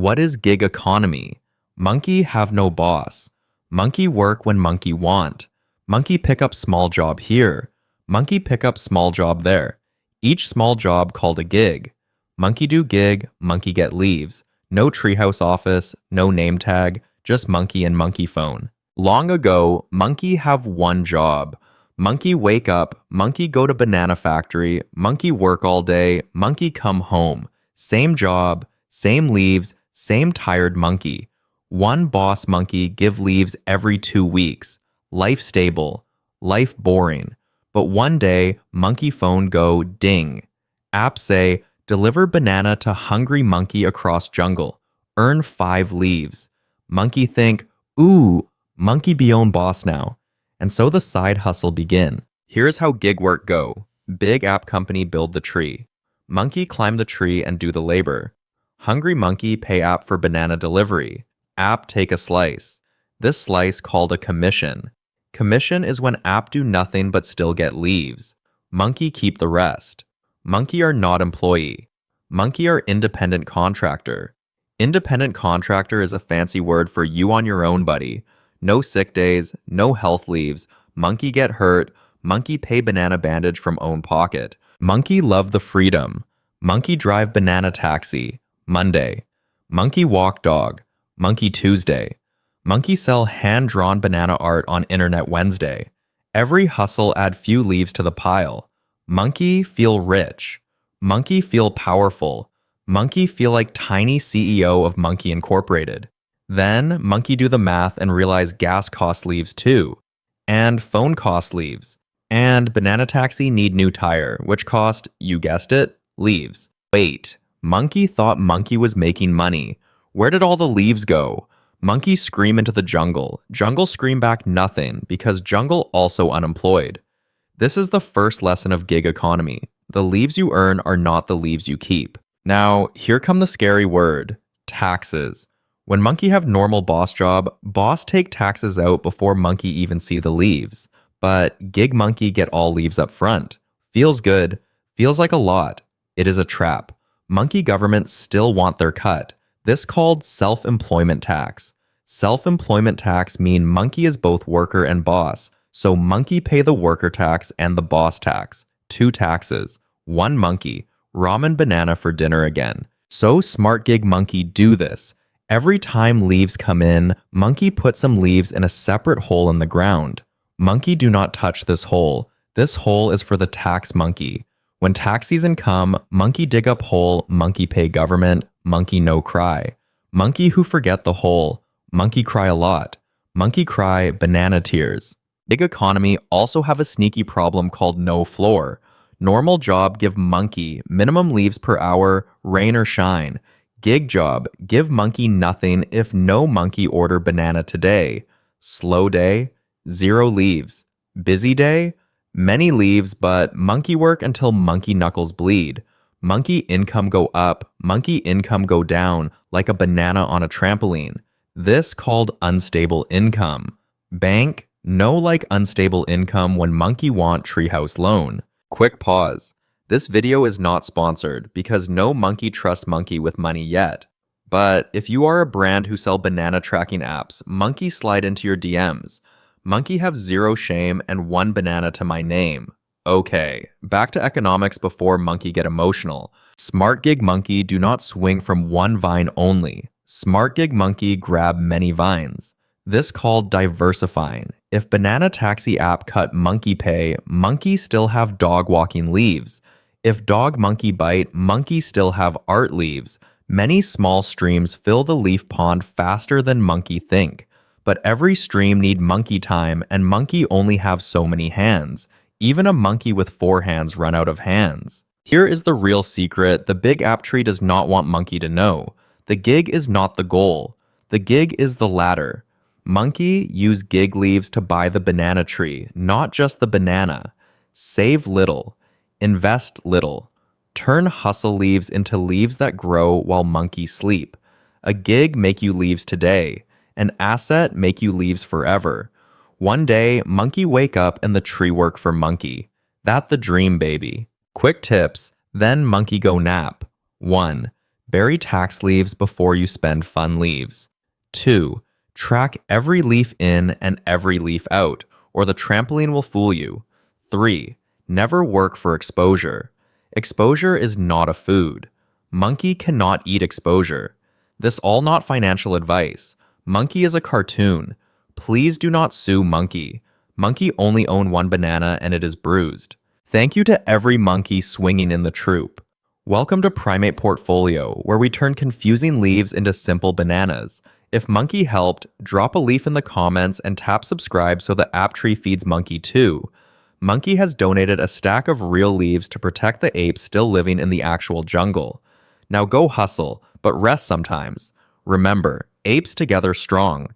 What is gig economy? Monkey have no boss. Monkey work when monkey want. Monkey pick up small job here. Monkey pick up small job there. Each small job called a gig. Monkey do gig, monkey get leaves. No treehouse office, no name tag, just monkey and monkey phone. Long ago, monkey have one job. Monkey wake up, monkey go to banana factory, monkey work all day, monkey come home. Same job, same leaves, same tired monkey. One boss monkey give leaves every 2 weeks. Life stable, life boring. But one day, monkey phone go ding. App say, deliver banana to hungry monkey across jungle. Earn 5 leaves. Monkey think, ooh, monkey be own boss now. And so the side hustle begin. Here's how gig work go. Big app company build the tree. Monkey climb the tree and do the labor. Hungry monkey pay app for banana delivery. App take a slice. This slice called a commission. Commission is when app do nothing but still get leaves. Monkey keep the rest. Monkey are not employee. Monkey are independent contractor. Independent contractor is a fancy word for you on your own, buddy. No sick days, no health leaves. Monkey get hurt. Monkey pay banana bandage from own pocket. Monkey love the freedom. Monkey drive banana taxi. Monday. Monkey walk dog. Monkey Tuesday. Monkey sell hand-drawn banana art on internet Wednesday. Every hustle add few leaves to the pile. Monkey feel rich. Monkey feel powerful. Monkey feel like tiny CEO of Monkey Incorporated. Then monkey do the math and realize gas cost leaves too. And phone cost leaves. And banana taxi need new tire, which cost, you guessed it, leaves. Wait, monkey thought monkey was making money. Where did all the leaves go? Monkey scream into the jungle. Jungle scream back nothing because jungle also unemployed. This is the first lesson of gig economy. The leaves you earn are not the leaves you keep. Now, here come the scary word, taxes. When monkey have normal boss job, boss take taxes out before monkey even see the leaves. But gig monkey get all leaves up front. Feels good, feels like a lot. It is a trap. Monkey governments still want their cut. This called self-employment tax. Self-employment tax mean monkey is both worker and boss. So monkey pay the worker tax and the boss tax. 2 taxes. 1 monkey. Ramen banana for dinner again. So smart gig monkey do this. Every time leaves come in, monkey put some leaves in a separate hole in the ground. Monkey do not touch this hole. This hole is for the tax monkey. When tax season come, monkey dig up hole, monkey pay government, monkey no cry. Monkey who forget the hole, monkey cry a lot. Monkey cry banana tears. Gig economy also have a sneaky problem called no floor. Normal job give monkey minimum leaves per hour, rain or shine. Gig job give monkey nothing if no monkey order banana today. Slow day, 0 leaves. Busy day, many leaves but monkey work until monkey knuckles bleed. Monkey income go up, monkey income go down like a banana on a trampoline. This called unstable income. Bank, no like unstable income when monkey want treehouse loan. Quick pause. This video is not sponsored because no monkey trusts monkey with money yet. But if you are a brand who sell banana tracking apps, monkey slide into your DMs. Monkey have 0 shame and 1 banana to my name. Okay, back to economics before monkey get emotional. Smart gig monkey do not swing from 1 vine only. Smart gig monkey grab many vines. This called diversifying. If banana taxi app cut monkey pay, monkey still have dog walking leaves. If dog monkey bite, monkey still have art leaves. Many small streams fill the leaf pond faster than monkey think. But every stream need monkey time and monkey only have so many hands. Even a monkey with 4 hands run out of hands. Here is the real secret the big app tree does not want monkey to know. The gig is not the goal. The gig is the ladder. Monkey use gig leaves to buy the banana tree, not just the banana. Save little. Invest little. Turn hustle leaves into leaves that grow while monkey sleep. A gig make you leaves today. An asset make you leaves forever. One day, monkey wake up and the tree work for monkey. That the dream, baby. Quick tips, then monkey go nap. 1. Bury tax leaves before you spend fun leaves. 2. Track every leaf in and every leaf out, or the trampoline will fool you. 3. Never work for exposure. Exposure is not a food. Monkey cannot eat exposure. This all not financial advice. Monkey is a cartoon. Please do not sue Monkey. Monkey only own one banana and it is bruised. Thank you to every monkey swinging in the troop. Welcome to Primate Portfolio, where we turn confusing leaves into simple bananas. If Monkey helped, drop a leaf in the comments and tap subscribe so the app tree feeds Monkey too. Monkey has donated a stack of real leaves to protect the apes still living in the actual jungle. Now go hustle, but rest sometimes. Remember, apes together strong.